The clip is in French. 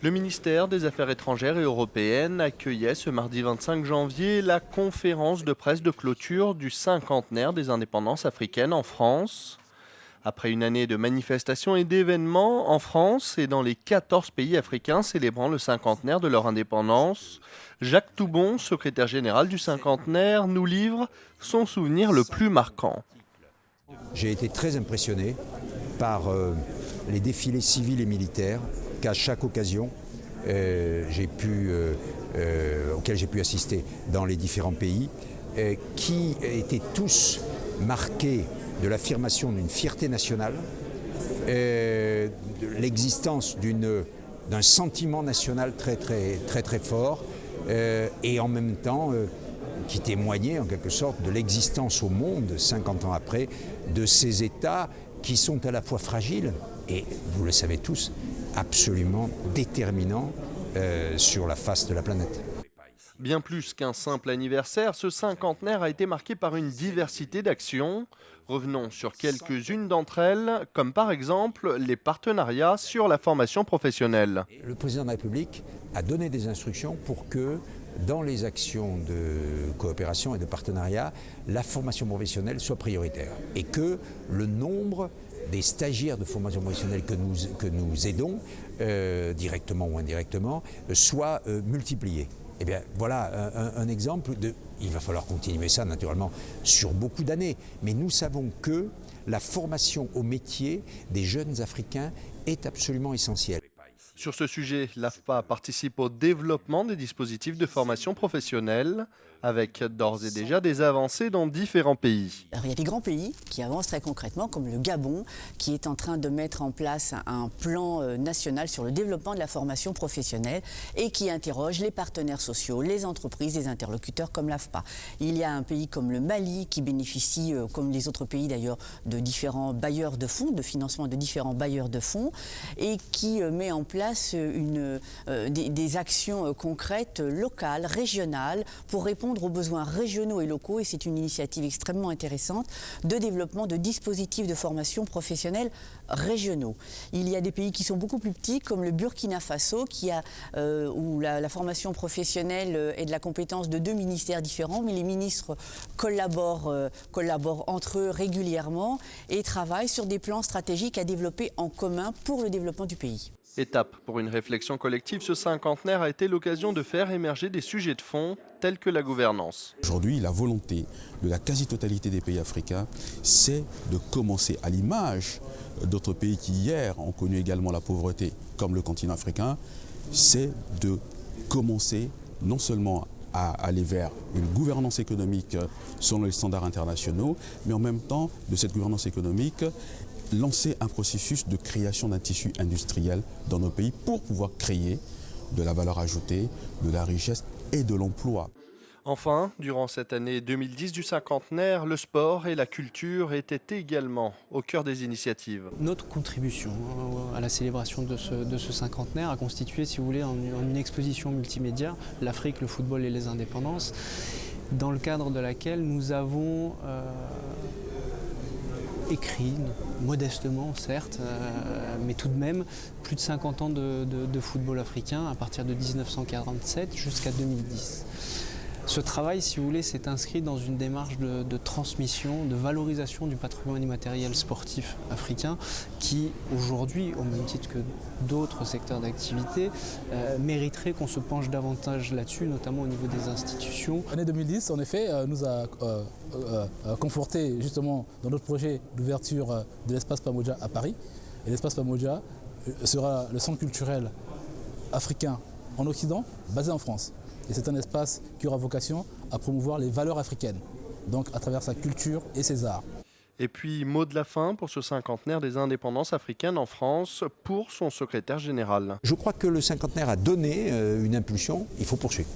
Le ministère des Affaires étrangères et européennes accueillait ce mardi 25 janvier la conférence de presse de clôture du cinquantenaire des indépendances africaines en France. Après une année de manifestations et d'événements en France et dans les 14 pays africains célébrant le cinquantenaire de leur indépendance, Jacques Toubon, secrétaire général du cinquantenaire, nous livre son souvenir le plus marquant. J'ai été très impressionné par les défilés civils et militaires qu'à chaque occasion auxquels j'ai pu assister dans les différents pays, qui étaient tous marqués de l'affirmation d'une fierté nationale, de l'existence d'un sentiment national très fort, et en même temps qui témoignait en quelque sorte de l'existence au monde, 50 ans après, de ces États qui sont à la fois fragiles et, vous le savez tous, absolument déterminants sur la face de la planète. Bien plus qu'un simple anniversaire, ce cinquantenaire a été marqué par une diversité d'actions. Revenons sur quelques-unes d'entre elles, comme par exemple les partenariats sur la formation professionnelle. Le président de la République a donné des instructions pour que, dans les actions de coopération et de partenariat, la formation professionnelle soit prioritaire et que le nombre des stagiaires de formation professionnelle que nous aidons, directement ou indirectement, soit multiplié. Eh bien, voilà un exemple il va falloir continuer ça naturellement sur beaucoup d'années, mais nous savons que la formation au métier des jeunes Africains est absolument essentielle. Sur ce sujet, l'AFPA participe au développement des dispositifs de formation professionnelle, avec d'ores et déjà des avancées dans différents pays. Alors, il y a des grands pays qui avancent très concrètement, comme le Gabon, qui est en train de mettre en place un plan national sur le développement de la formation professionnelle et qui interroge les partenaires sociaux, les entreprises, les interlocuteurs comme l'AFPA. Il y a un pays comme le Mali qui bénéficie, comme les autres pays d'ailleurs, de différents bailleurs de fonds, de financement de différents bailleurs de fonds, et qui met en place des actions concrètes, locales, régionales, pour répondre aux besoins régionaux et locaux, et c'est une initiative extrêmement intéressante de développement de dispositifs de formation professionnelle régionaux. Il y a des pays qui sont beaucoup plus petits, comme le Burkina Faso, où la formation professionnelle est de la compétence de 2 ministères différents, mais les ministres collaborent entre eux régulièrement et travaillent sur des plans stratégiques à développer en commun pour le développement du pays. Étape pour une réflexion collective, ce cinquantenaire a été l'occasion de faire émerger des sujets de fond tels que la gouvernance. Aujourd'hui, la volonté de la quasi-totalité des pays africains, c'est de commencer, à l'image d'autres pays qui hier ont connu également la pauvreté, comme le continent africain, c'est de commencer non seulement à aller vers une gouvernance économique selon les standards internationaux, mais en même temps de cette gouvernance économique, lancer un processus de création d'un tissu industriel dans nos pays pour pouvoir créer de la valeur ajoutée, de la richesse et de l'emploi. Enfin, durant cette année 2010 du cinquantenaire, le sport et la culture étaient également au cœur des initiatives. Notre contribution à la célébration de ce cinquantenaire a constitué, si vous voulez, une exposition multimédia, l'Afrique, le football et les indépendances, dans le cadre de laquelle nous avons écrit, modestement certes, mais tout de même, plus de 50 ans de football africain à partir de 1947 jusqu'à 2010. Ce travail, si vous voulez, s'est inscrit dans une démarche de transmission, de valorisation du patrimoine immatériel sportif africain qui, aujourd'hui, au même titre que d'autres secteurs d'activité, mériterait qu'on se penche davantage là-dessus, notamment au niveau des institutions. L'année 2010, en effet, nous a conforté justement dans notre projet d'ouverture de l'espace Pamoja à Paris. Et l'espace Pamoja sera le centre culturel africain en Occident, basé en France. Et c'est un espace qui aura vocation à promouvoir les valeurs africaines, donc à travers sa culture et ses arts. Et puis, mot de la fin pour ce cinquantenaire des indépendances africaines en France pour son secrétaire général. Je crois que le cinquantenaire a donné une impulsion, il faut poursuivre.